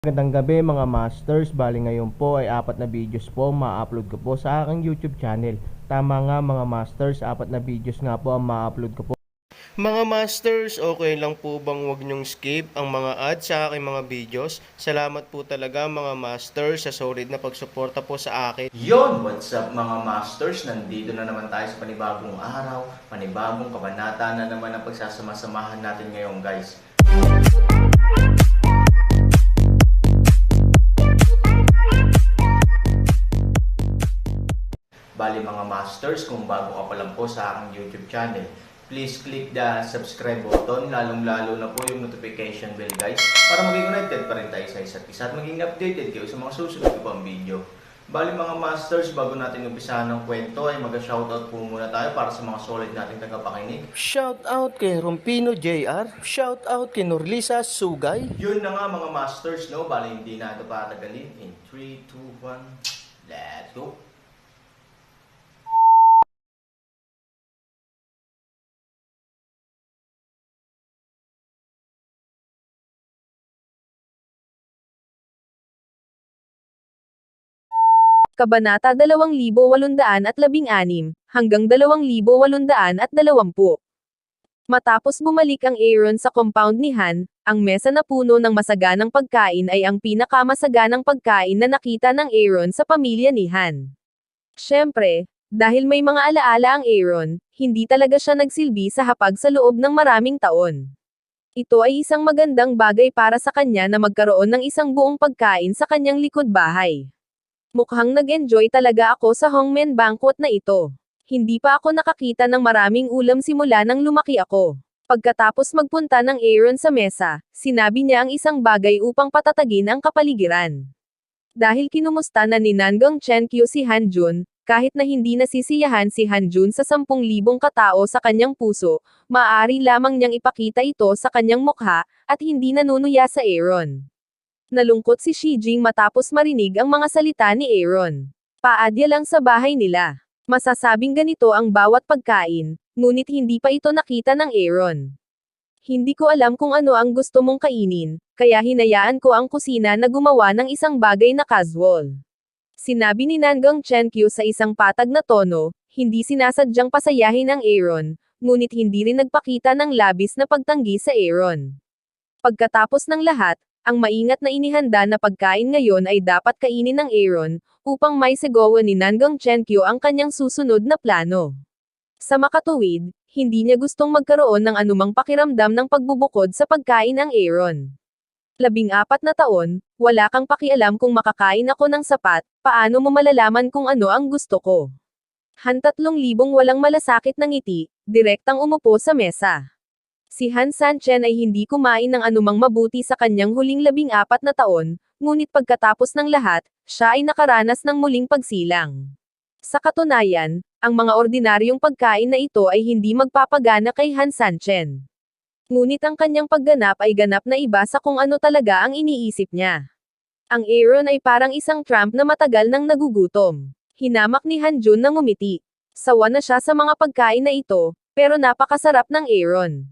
Magandang gabi mga masters, bali ngayon po ay 4 na videos po ma-upload ko po sa aking YouTube channel. Tama nga mga masters, 4 na videos nga po ang ma-upload ko po. Mga masters, okay lang po bang wag nyong skip ang mga ads sa aking mga videos? Salamat po talaga mga masters sa solid na pagsuporta po sa akin. Yon, what's up mga masters? Nandito na naman tayo sa panibagong araw, panibagong kabanata na naman ang pagsasama-samahan natin ngayon guys. Bali mga masters, kung bago ka pa lang po sa aking YouTube channel, please click the subscribe button, lalong-lalo na po yung notification bell guys, para maging connected pa rin tayo sa isa't isa at maging updated kayo sa mga susunod ko pang video. Bali mga masters, bago natin umpisahan ng kwento ay mag-shoutout po muna tayo para sa mga solid nating tagapakinig. Shout out kay Rompino JR, shout out kay Norlisa Sugay. Yun na nga mga masters, no? Bali hindi na ito patagalin. In 3, 2, 1, let's go! Kabanata 2816 hanggang 2820. Matapos bumalik ang Aaron sa compound ni Han, ang mesa na puno ng masaganang pagkain ay ang pinakamasaganang pagkain na nakita ng Aaron sa pamilya ni Han. Siyempre, dahil may mga alaala ang Aaron, hindi talaga siya nagsilbi sa hapag sa loob ng maraming taon. Ito ay isang magandang bagay para sa kanya na magkaroon ng isang buong pagkain sa kanyang likod bahay. Mukhang nag-enjoy talaga ako sa hongmen banquet na ito. Hindi pa ako nakakita ng maraming ulam simula nang lumaki ako. Pagkatapos magpunta ng Aaron sa mesa, sinabi niya ang isang bagay upang patatagin ang kapaligiran. Dahil kinumusta na ni Nangang Chenkyu si Hanjun, kahit na hindi nasisiyahan si Hanjun sa 10,000 katao sa kanyang puso, maaari lamang niyang ipakita ito sa kanyang mukha, at hindi nanunuya sa Aaron. Nalungkot si Shijing matapos marinig ang mga salita ni Aaron. Paadya lang sa bahay nila. Masasabing ganito ang bawat pagkain, ngunit hindi pa ito nakita ng Aaron. Hindi ko alam kung ano ang gusto mong kainin, kaya hinayaan ko ang kusina na gumawa ng isang bagay na casual. Sinabi ni Nangang Chenkyu sa isang patag na tono, hindi sinasadyang pasayahin ang Aaron, ngunit hindi rin nagpakita ng labis na pagtanggi sa Aaron. Pagkatapos ng lahat, ang maingat na inihanda na pagkain ngayon ay dapat kainin ng Aaron, upang may segawa ni Nangang Chenkyu ang kanyang susunod na plano. Sa makatuwid, hindi niya gustong magkaroon ng anumang pakiramdam ng pagbubukod sa pagkain ang Aaron. 14 na taon, wala kang pakialam kung makakain ako ng sapat, paano mo malalaman kung ano ang gusto ko? Han 3,000 walang malasakit na ngiti, direktang umupo sa mesa. Si Han Sanchen ay hindi kumain ng anumang mabuti sa kanyang huling 14 na taon, ngunit pagkatapos ng lahat, siya ay nakaranas ng muling pagsilang. Sa katunayan, ang mga ordinaryong pagkain na ito ay hindi magpapagana kay Han Sanchen. Ngunit ang kanyang pagganap ay ganap na iba sa kung ano talaga ang iniisip niya. Ang Aaron ay parang isang tramp na matagal nang nagugutom. Hinamak ni Hanjun na ngumiti. Sawa na siya sa mga pagkain na ito, pero napakasarap ng Aaron.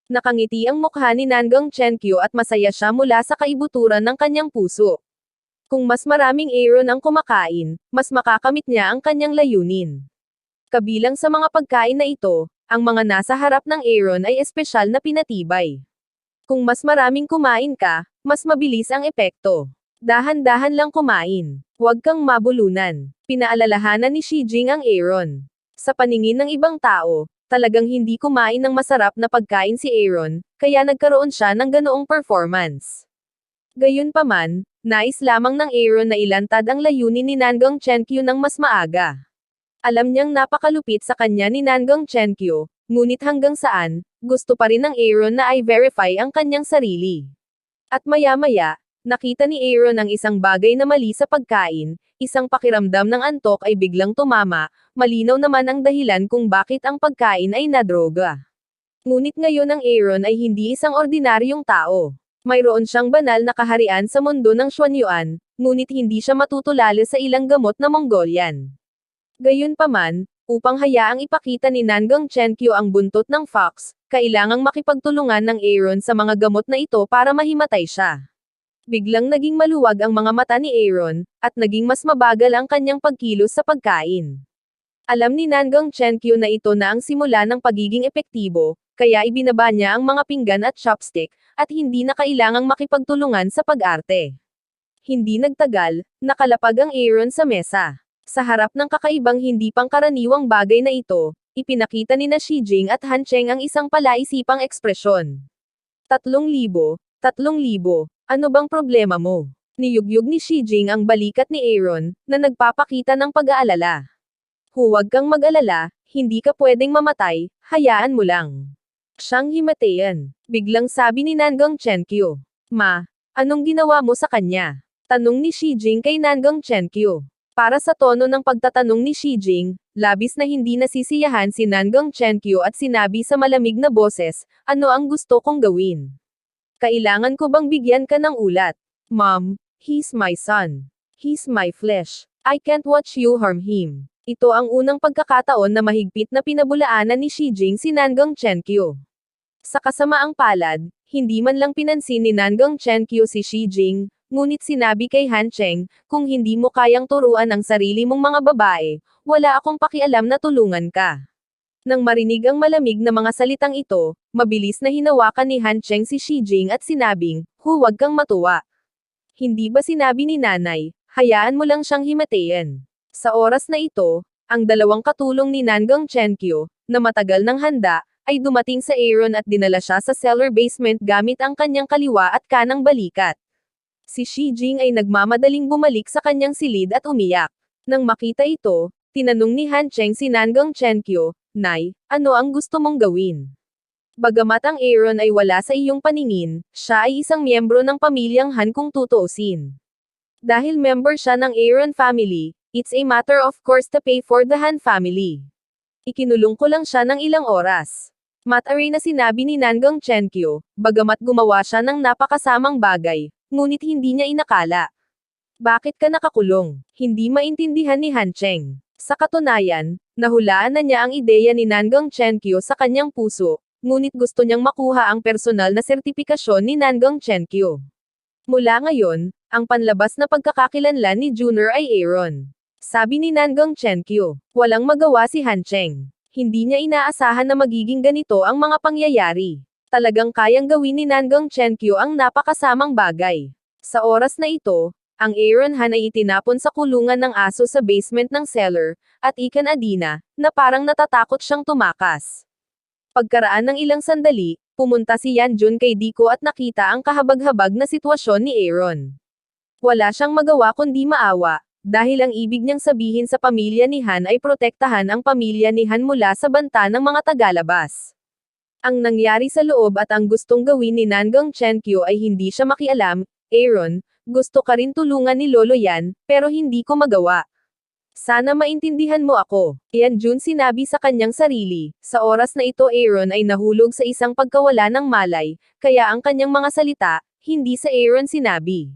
Nakangiti ang mukha ni Nangang Chenkyu at masaya siya mula sa kaibuturan ng kanyang puso. Kung mas maraming Aaron ang kumakain, mas makakamit niya ang kanyang layunin. Kabilang sa mga pagkain na ito, ang mga nasa harap ng Aaron ay espesyal na pinatibay. Kung mas maraming kumain ka, mas mabilis ang epekto. Dahan-dahan lang kumain. Huwag kang mabulunan. Pinaalalahanan ni Shijing ang Aaron. Sa paningin ng ibang tao, talagang hindi kumain ng masarap na pagkain si Aaron, kaya nagkaroon siya ng ganoong performance. Gayunpaman, nais lamang ng Aaron na ilantad ang layunin ni Nangang Chenkyu ng mas maaga. Alam niyang napakalupit sa kanya ni Nangang Chenkyu, ngunit hanggang saan, gusto pa rin ng Aaron na i-verify ang kanyang sarili. At maya-maya, nakita ni Aaron ang isang bagay na mali sa pagkain, isang pakiramdam ng antok ay biglang tumama, malinaw naman ang dahilan kung bakit ang pagkain ay nadroga. Ngunit ngayon ang Aaron ay hindi isang ordinaryong tao. Mayroon siyang banal na kaharian sa mundo ng Xuanyuan, ngunit hindi siya matutulala sa ilang gamot na Mongolian. Gayunpaman, upang hayaang ipakita ni Nangang Chenkyu ang buntot ng fox, kailangang makipagtulungan ng Aaron sa mga gamot na ito para mahimatay siya. Biglang naging maluwag ang mga mata ni Aaron, at naging mas mabagal ang kanyang pagkilos sa pagkain. Alam ni Nangong Chenkyu na ito na ang simula ng pagiging epektibo, kaya ibinaba niya ang mga pinggan at chopstick, at hindi na kailangang makipagtulungan sa pag-arte. Hindi nagtagal, nakalapag ang Aaron sa mesa. Sa harap ng kakaibang hindi pangkaraniwang bagay na ito, ipinakita ni na Shi Jing at Han Cheng ang isang palaisipang ekspresyon. 3,000, 3,000, ano bang problema mo? Niyugyug ni Shi Jing ang balikat ni Aaron, na nagpapakita ng pag-aalala. Huwag kang mag-alala, hindi ka pwedeng mamatay, hayaan mo lang. Siyang himatayan. Biglang sabi ni Nangong Chenkyu. Ma, anong ginawa mo sa kanya? Tanong ni Shi Jing kay Nangong Chenkyu. Para sa tono ng pagtatanong ni Shi Jing, labis na hindi nasisiyahan si Nangong Chenkyu at sinabi sa malamig na boses, ano ang gusto kong gawin? Kailangan ko bang bigyan ka ng ulat? Mom, he's my son. He's my flesh. I can't watch you harm him. Ito ang unang pagkakataon na mahigpit na pinabulaanan ni Shi Jing si Nangong Chenkyu. Sa kasamaang palad, hindi man lang pinansin ni Nangong Chenkyu si Shi Jing, ngunit sinabi kay Han Cheng, kung hindi mo kayang turuan ang sarili mong mga babae, wala akong pakialam na tulungan ka. Nang marinig ang malamig na mga salitang ito, mabilis na hinawakan ni Han Cheng si Shi Jing at sinabing, huwag kang matuwa. Hindi ba sinabi ni nanay, hayaan mo lang siyang himatayin. Sa oras na ito, ang dalawang katulong ni Nangong Chenkyu, na matagal nang handa, ay dumating sa Aaron at dinala siya sa cellar basement gamit ang kanyang kaliwa at kanang balikat. Si Shi Jing ay nagmamadaling bumalik sa kanyang silid at umiyak. Nang makita ito, tinanong ni Han Cheng si Nangong Chenkyu, Nay, ano ang gusto mong gawin? Bagamat ang Aaron ay wala sa iyong paningin, siya ay isang miyembro ng pamilyang Han kung tutuusin. Dahil member siya ng Aaron family, it's a matter of course to pay for the Han family. Ikinulong ko lang siya ng ilang oras. Mataray na sinabi ni Nangong Chenkyu, bagamat gumawa siya ng napakasamang bagay, ngunit hindi niya inakala. Bakit ka nakakulong? Hindi maintindihan ni Han Cheng. Sa katunayan, nahulaan na niya ang ideya ni Nangong Chenkyu sa kanyang puso, ngunit gusto niyang makuha ang personal na sertipikasyon ni Nangong Chenkyu. Mula ngayon, ang panlabas na pagkakakilanlan ni Junior ay Aaron. Sabi ni Nangong Chenkyu, walang magawa si Han Cheng. Hindi niya inaasahan na magiging ganito ang mga pangyayari. Talagang kayang gawin ni Nangong Chenkyu ang napakasamang bagay. Sa oras na ito, ang Aaron Han ay itinapon sa kulungan ng aso sa basement ng cellar, at ikan Adina, na parang natatakot siyang tumakas. Pagkaraan ng ilang sandali, pumunta si Yan Jun kay Diko at nakita ang kahabag-habag na sitwasyon ni Aaron. Wala siyang magawa kundi maawa, dahil ang ibig niyang sabihin sa pamilya ni Han ay protektahan ang pamilya ni Han mula sa banta ng mga tagalabas. Ang nangyari sa loob at ang gustong gawin ni Nangong Chenkyu ay hindi siya makialam. Aaron, gusto ka rin tulungan ni Lolo Yan, pero hindi ko magawa. Sana maintindihan mo ako. Yan Jun sinabi sa kanyang sarili. Sa oras na ito Aaron ay nahulog sa isang pagkawala ng malay, kaya ang kanyang mga salita, hindi sa Aaron sinabi.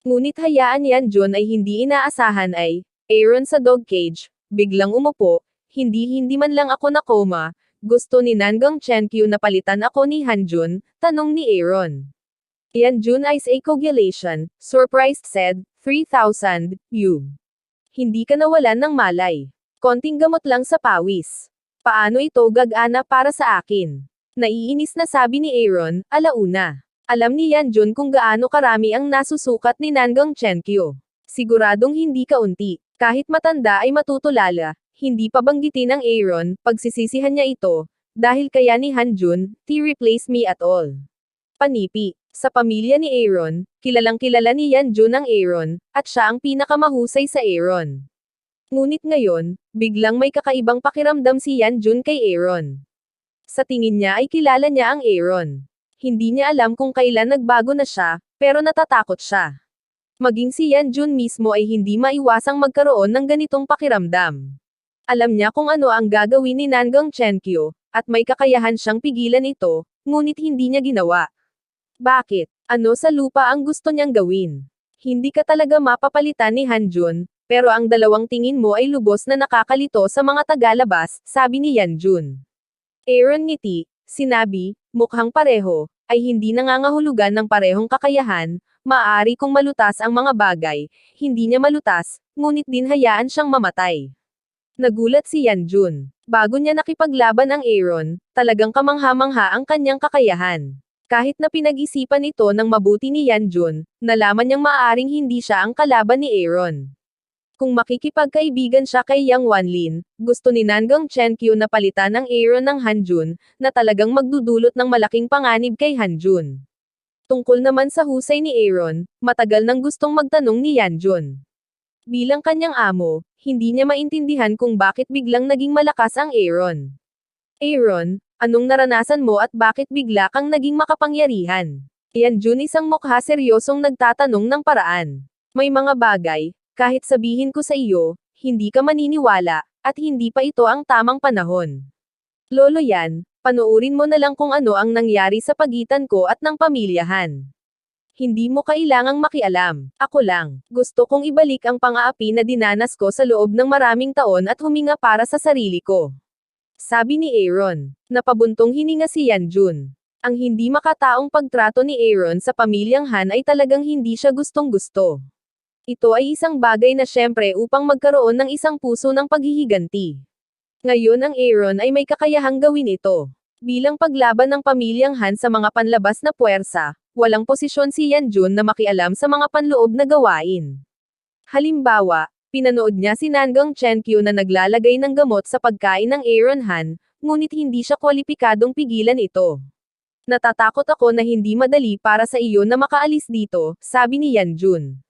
Ngunit hayaan Yan Jun ay hindi inaasahan ay, Aaron sa dog cage, biglang umupo, hindi man lang ako nakoma, gusto ni Nangong Chenkyu na palitan ako ni Han Jun, tanong ni Aaron. Yan Jun is a coagulation, surprised said, 3,000, you. Hindi ka nawalan ng malay. Konting gamot lang sa pawis. Paano ito gagana para sa akin? Naiinis na sabi ni Aaron, alauna. Alam ni Yan Jun kung gaano karami ang nasusukat ni Nangong Chenkyu. Siguradong hindi kaunti. Kahit matanda ay matutulala, hindi pa banggitin ng Aaron, pagsisisihan niya ito, dahil kaya ni Han Jun, "He replaced me at all." Panipi. Sa pamilya ni Aaron, kilalang kilala ni Yan Jun ang Aaron, at siya ang pinakamahusay sa Aaron. Ngunit ngayon, biglang may kakaibang pakiramdam si Yan Jun kay Aaron. Sa tingin niya ay kilala niya ang Aaron. Hindi niya alam kung kailan nagbago na siya, pero natatakot siya. Maging si Yan Jun mismo ay hindi maiwasang magkaroon ng ganitong pakiramdam. Alam niya kung ano ang gagawin ni Nangong Chenkyu, at may kakayahan siyang pigilan ito, ngunit hindi niya ginawa. Bakit? Ano sa lupa ang gusto niyang gawin? Hindi ka talaga mapapalitan ni Han Jun, pero ang dalawang tingin mo ay lubos na nakakalito sa mga tagalabas, sabi ni Yan Jun. Aaron ngiti, sinabi, mukhang pareho, ay hindi nangangahulugan ng parehong kakayahan, maaari kung malutas ang mga bagay, hindi niya malutas, ngunit din hayaan siyang mamatay. Nagulat si Yanjun. Bago niya nakipaglaban ang Aaron, talagang kamangha-mangha ang kanyang kakayahan. Kahit na pinag-isipan ito ng mabuti ni Yanjun, nalaman niyang maaaring hindi siya ang kalaban ni Aaron. Kung makikipagkaibigan siya kay Yang Wanlin, gusto ni Nangang Chenkyu na palitan ang Aaron ng Hanjun, na talagang magdudulot ng malaking panganib kay Hanjun. Tungkol naman sa husay ni Aaron, matagal nang gustong magtanong ni Yanjun. Bilang kanyang amo, hindi niya maintindihan kung bakit biglang naging malakas ang Aaron. Aaron, anong naranasan mo at bakit bigla kang naging makapangyarihan? Yanjun isang mukha seryosong nagtatanong ng paraan. May mga bagay, kahit sabihin ko sa iyo, hindi ka maniniwala, at hindi pa ito ang tamang panahon. Lolo Yan, panoorin mo na lang kung ano ang nangyari sa pagitan ko at ng pamilyahan. Hindi mo kailangang makialam, ako lang. Gusto kong ibalik ang pang-aapi na dinanas ko sa loob ng maraming taon at huminga para sa sarili ko. Sabi ni Aaron. Napabuntong hininga si Yanjun. Ang hindi makataong pagtrato ni Aaron sa pamilyang Han ay talagang hindi siya gustong-gusto. Ito ay isang bagay na syempre upang magkaroon ng isang puso ng paghihiganti. Ngayon ang Aaron ay may kakayahang gawin ito. Bilang paglaban ng pamilyang Han sa mga panlabas na puwersa, walang posisyon si Yanjun na makialam sa mga panloob na gawain. Halimbawa, pinanood niya si Nangang Chenkyu na naglalagay ng gamot sa pagkain ng Aaron Han, ngunit hindi siya kwalipikadong pigilan ito. Natatakot ako na hindi madali para sa iyo na makaalis dito, sabi ni Yanjun.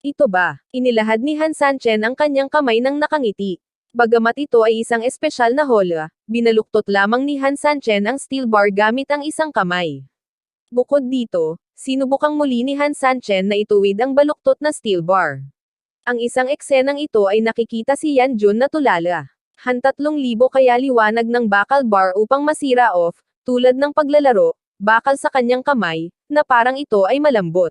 Ito ba? Inilahad ni Han Sanchen ang kanyang kamay nang nakangiti. Bagamat ito ay isang espesyal na hola, binaluktot lamang ni Han Sanchen ang steel bar gamit ang isang kamay. Bukod dito, sinubukang muli ni Han Sanchen na ituwid ang baluktot na steel bar. Ang isang eksenang ito ay nakikita si Yanjun na tulala. Han 3,000 kaya liwanag ng bakal bar upang masira off, tulad ng paglalaro, bakal sa kanyang kamay, na parang ito ay malambot.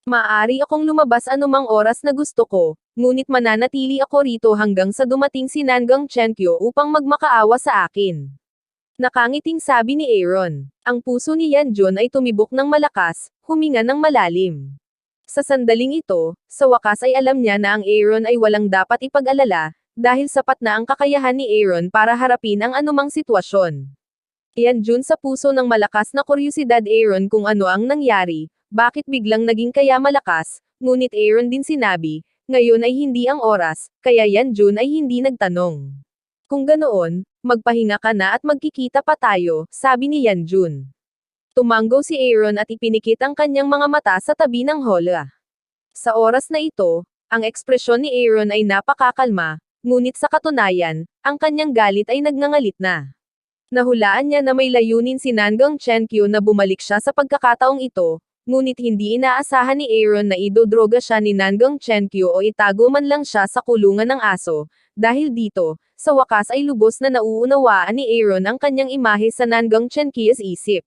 Maaari akong lumabas anumang oras na gusto ko, ngunit mananatili ako rito hanggang sa dumating si Nangang Chenkyu upang magmakaawa sa akin. Nakangiting sabi ni Aaron. Ang puso ni Yanjun ay tumibok ng malakas, huminga ng malalim. Sa sandaling ito, sa wakas ay alam niya na ang Aaron ay walang dapat ipag-alala, dahil sapat na ang kakayahan ni Aaron para harapin ang anumang sitwasyon. Yanjun sa puso ng malakas na kuryusidad Aaron kung ano ang nangyari, bakit biglang naging kaya malakas, ngunit Aaron din sinabi, ngayon ay hindi ang oras, kaya Yanjun ay hindi nagtanong. Kung ganoon, magpahinga ka na at magkikita pa tayo, sabi ni Yanjun. Tumanggo si Aaron at ipinikit ang kanyang mga mata sa tabi ng hola. Sa oras na ito, ang ekspresyon ni Aaron ay napakakalma, ngunit sa katunayan, ang kanyang galit ay nagngangalit na. Nahulaan niya na may layunin si Nangang Chenkyu na bumalik siya sa pagkakataong ito, ngunit hindi inaasahan ni Aaron na idodroga siya ni Nangang Chenkyu o itago man lang siya sa kulungan ng aso, dahil dito, sa wakas ay lubos na nauunawaan ni Aaron ang kanyang imahe sa Nangang Chenkyu's isip.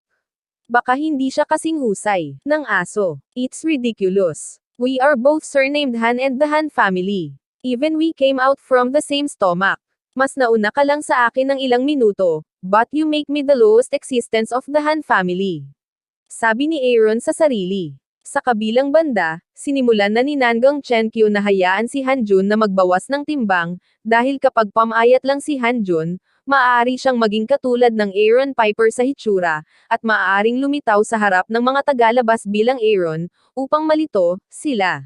Baka hindi siya kasing husay ng aso. It's ridiculous. We are both surnamed Han and the Han family. Even we came out from the same stomach. Mas nauna ka lang sa akin ng ilang minuto, but you make me the lowest existence of the Han family. Sabi ni Aaron sa sarili. Sa kabilang banda, sinimulan na ni Nangang Chenkyu na hayaan si Hanjun na magbawas ng timbang, dahil kapag pamayat lang si Hanjun, maaari siyang maging katulad ng Aaron Piper sa hitsura, at maaaring lumitaw sa harap ng mga tagalabas bilang Aaron, upang malito sila.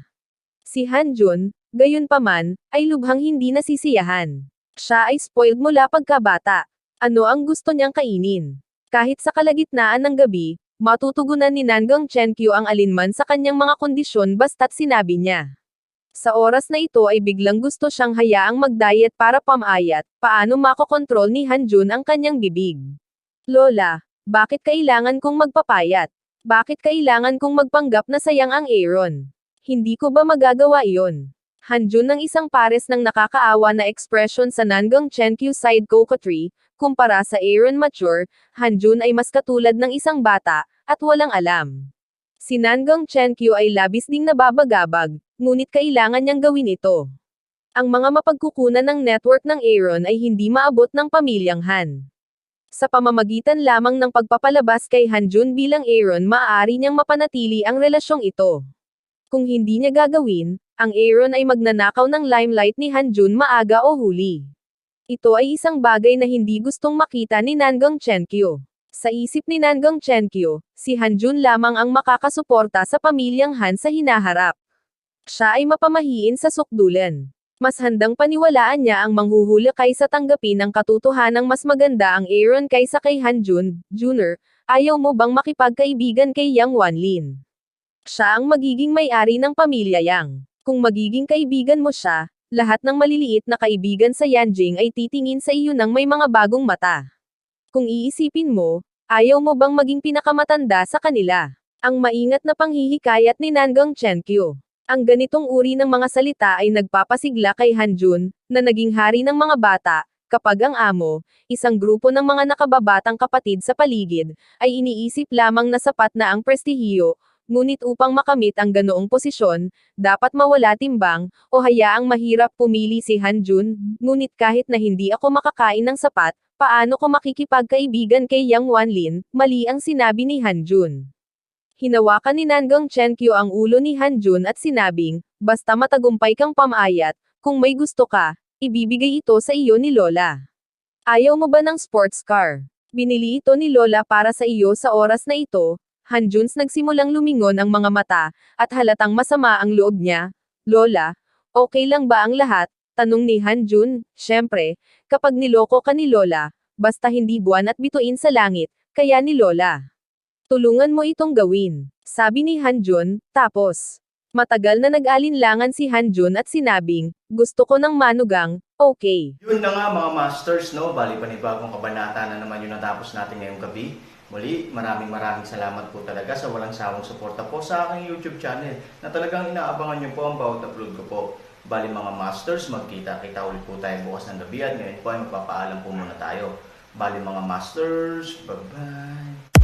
Si Hanjun, gayunpaman, ay lubhang hindi nasisiyahan. Siya ay spoiled mula pagkabata. Ano ang gusto niyang kainin? Kahit sa kalagitnaan ng gabi, matutugunan ni Nangang Chenkyu ang alinman sa kanyang mga kondisyon basta't sinabi niya. Sa oras na ito ay biglang gusto siyang hayaang mag-diet para pamayat, paano makokontrol ni Hanjun ang kanyang bibig. Lola, bakit kailangan kong magpapayat? Bakit kailangan kong magpanggap na sayang ang Aaron? Hindi ko ba magagawa iyon? Hanjun ng isang pares ng nakakaawa na ekspresyon sa Nangang Chenkyu side coquetry, kumpara sa Aaron mature, Hanjun ay mas katulad ng isang bata, at walang alam. Si Nangang Chenkyu ay labis ding nababagabag, ngunit kailangan niyang gawin ito. Ang mga mapagkukunan ng network ng Aaron ay hindi maabot ng pamilyang Han. Sa pamamagitan lamang ng pagpapalabas kay Hanjun bilang Aaron maaari niyang mapanatili ang relasyong ito. Kung hindi niya gagawin, ang Aaron ay magnanakaw ng limelight ni Hanjun maaga o huli. Ito ay isang bagay na hindi gustong makita ni Nangang Chenkyo. Sa isip ni Nangang Chenkyo, si Hanjun lamang ang makakasuporta sa pamilyang Han sa hinaharap. Siya ay mapamahiin sa sukdulan. Mas handang paniwalaan niya ang manghuhula kaysa tanggapin ang katotohanang mas maganda ang Aaron kaysa kay Hanjun, Jr. Ayaw mo bang makipagkaibigan kay Yang Wanlin? Siya ang magiging may-ari ng pamilya Yang. Kung magiging kaibigan mo siya, lahat ng maliliit na kaibigan sa Yanjing ay titingin sa iyo ng may mga bagong mata. Kung iisipin mo, ayaw mo bang maging pinakamatanda sa kanila? Ang maingat na panghihikayat ni Nangang Chenkyo. Ang ganitong uri ng mga salita ay nagpapasigla kay Hanjun, na naging hari ng mga bata, kapag ang amo, isang grupo ng mga nakababatang kapatid sa paligid, ay iniisip lamang na sapat na ang prestihiyo, ngunit upang makamit ang ganoong posisyon, dapat mawala timbang, o hayaang mahirap pumili si Hanjun, ngunit kahit na hindi ako makakain ng sapat, paano ko makikipagkaibigan kay Yang Wanlin, mali ang sinabi ni Hanjun. Hinawakan ni Nangang Chenkyo ang ulo ni Hanjun at sinabing, basta matagumpay kang pamayat, kung may gusto ka, ibibigay ito sa iyo ni Lola. Ayaw mo ba ng sports car? Binili ito ni Lola para sa iyo sa oras na ito. Hanjuns nagsimulang lumingon ang mga mata, at halatang masama ang loob niya. Lola, okay lang ba ang lahat? Tanong ni Hanjun. Syempre, kapag niloko ka ni Lola, basta hindi buwan at bituin sa langit, kaya ni Lola. Tulungan mo itong gawin, sabi ni Hanjun, tapos. Matagal na nag-alinlangan si Hanjun at sinabing, gusto ko ng manugang, okay. Yun na nga mga masters, no? Bali panibagong kabanata na naman yung natapos natin ngayong gabi. Muli, maraming salamat po talaga sa walang sawang suporta po sa aking YouTube channel na talagang inaabangan nyo po ang bawat upload ko po. Bali mga masters, magkita-kita ulit po tayo bukas ng gabi at ngayon po ay magpapaalam po muna tayo. Bali mga masters, bye-bye!